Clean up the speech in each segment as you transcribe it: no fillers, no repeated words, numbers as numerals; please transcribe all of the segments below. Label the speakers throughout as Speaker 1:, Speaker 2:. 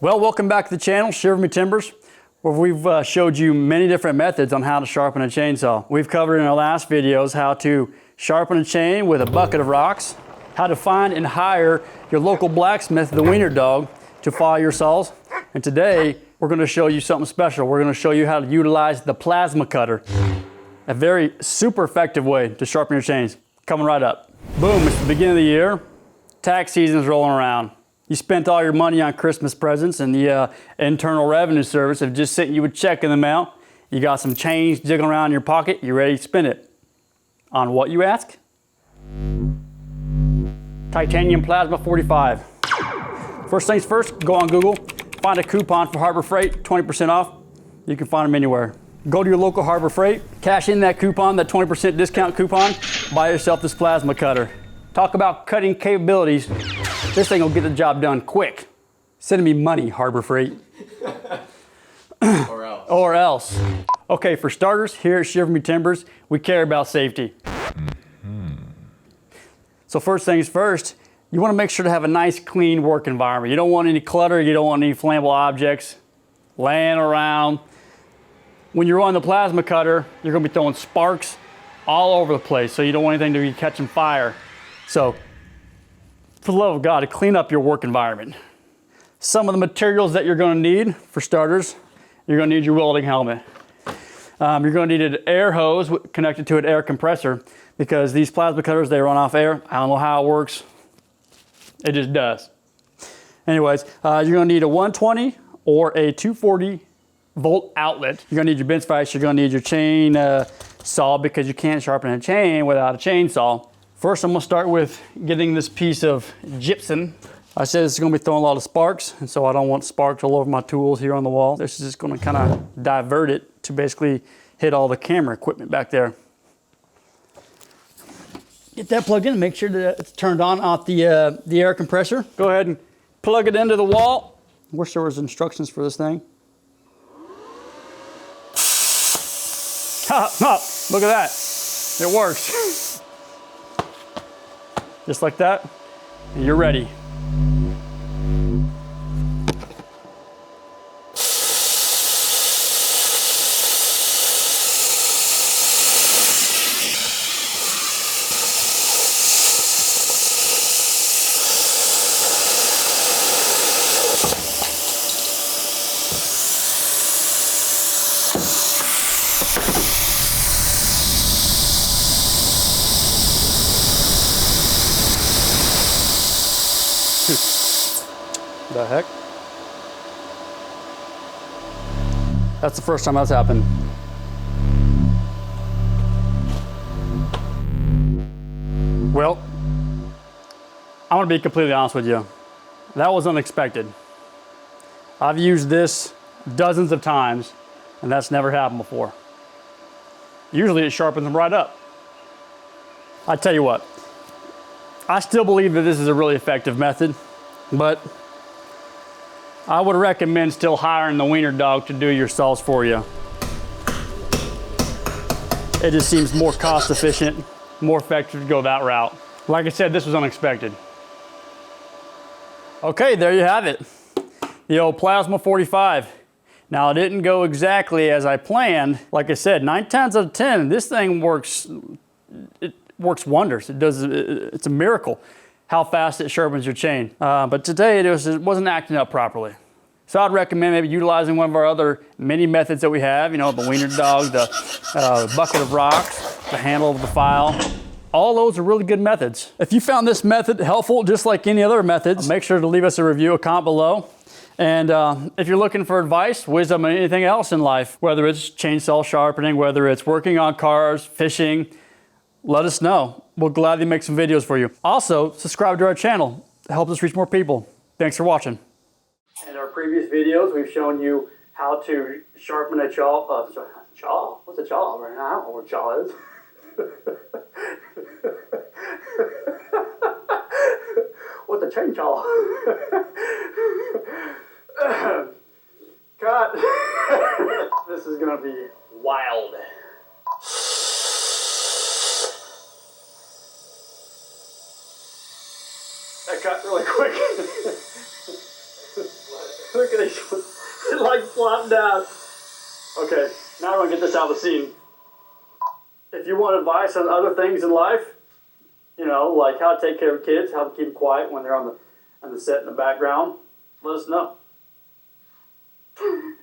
Speaker 1: Well, welcome back to the channel, Sharpen Timbers, where we've showed you many different methods on how to sharpen a chainsaw. We've covered in our last videos how to sharpen a chain with a bucket of rocks, how to find and hire your local blacksmith, the wiener dog, to file your saws. And today, we're going to show you something special. We're going to show you how to utilize the plasma cutter. A very super effective way to sharpen your chains. Coming right up. Boom, it's the beginning of the year. Tax season is rolling around. You spent all your money on Christmas presents, and the Internal Revenue Service have just sent you a check in the mail. You got some change jiggling around in your pocket. You ready to spend it? On what, you ask? Titanium Plasma 45. First things first, go on Google, find a coupon for Harbor Freight, 20% off. You can find them anywhere. Go to your local Harbor Freight, cash in that coupon, that 20% discount coupon, buy yourself this plasma cutter. Talk about cutting capabilities. This thing will get the job done quick. Send me money, Harbor Freight.
Speaker 2: Or else.
Speaker 1: Or else. Okay, for starters, here at Sharpen Timbers, we care about safety. So first things first, you want to make sure to have a nice, clean work environment. You don't want any clutter, you don't want any flammable objects laying around. When you're on the plasma cutter, you're going to be throwing sparks all over the place, so you don't want anything to be catching fire. So, for the love of God, to clean up your work environment. Some of the materials that you're going to need, for starters, you're going to need your welding helmet. You're going to need an air hose connected to an air compressor, because these plasma cutters, they run off air. I don't know how it works. It just does. Anyways, you're going to need a 120 or a 240 volt outlet. You're going to need your bench vise. You're going to need your chain saw, because you can't sharpen a chain without a chainsaw. First, I'm going to start with getting this piece of gypsum. I said it's going to be throwing a lot of sparks, and so I don't want sparks all over my tools here on the wall. This is just going to kind of divert it to basically hit all the camera equipment back there. Get that plugged in and make sure that it's turned on off the air compressor. Go ahead and plug it into the wall. I wish there was instructions for this thing. Look at that. It works. Just like that, and you're ready. The heck? That's the first time that's happened. Well, I'm gonna be completely honest with you. That was unexpected. I've used this dozens of times, and that's never happened before. Usually it sharpens them right up. I tell you what, I still believe that this is a really effective method, but I would recommend still hiring the wiener dog to do your saws for you. It just seems more cost efficient, more effective to go that route. Like I said, this was unexpected. Okay, there you have it. The old Plasma 45. Now, it didn't go exactly as I planned. Like I said, 9 times out of 10, this thing works, it works wonders. It's a miracle how fast it sharpens your chain. But today it wasn't acting up properly. So I'd recommend maybe utilizing one of our other many methods that we have, you know, the wiener dog, the bucket of rocks, the handle of the file. All those are really good methods. If you found this method helpful, just like any other methods, make sure to leave us a review, a comment below. And if you're looking for advice, wisdom, and anything else in life, whether it's chainsaw sharpening, whether it's working on cars, fishing, let us know. We'll gladly make some videos for you. Also, subscribe to our channel. It helps us reach more people. Thanks for watching. In our previous videos, we've shown you how to sharpen a chaw. Chaw? What's a chaw? I don't know what a chaw is. What's a chainsaw? Cut. This is gonna be wild. That cut really quick. Look at it. It like flopped down. Okay, now we're gonna get this out of the scene. If you want advice on other things in life, you know, like how to take care of kids, how to keep them quiet when they're on the set in the background, let us know. Can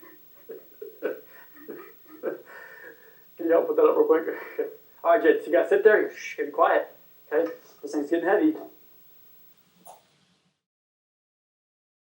Speaker 1: you help put that up real quick? All right, kids, you gotta sit there. Shh, get quiet. Okay, this thing's getting heavy.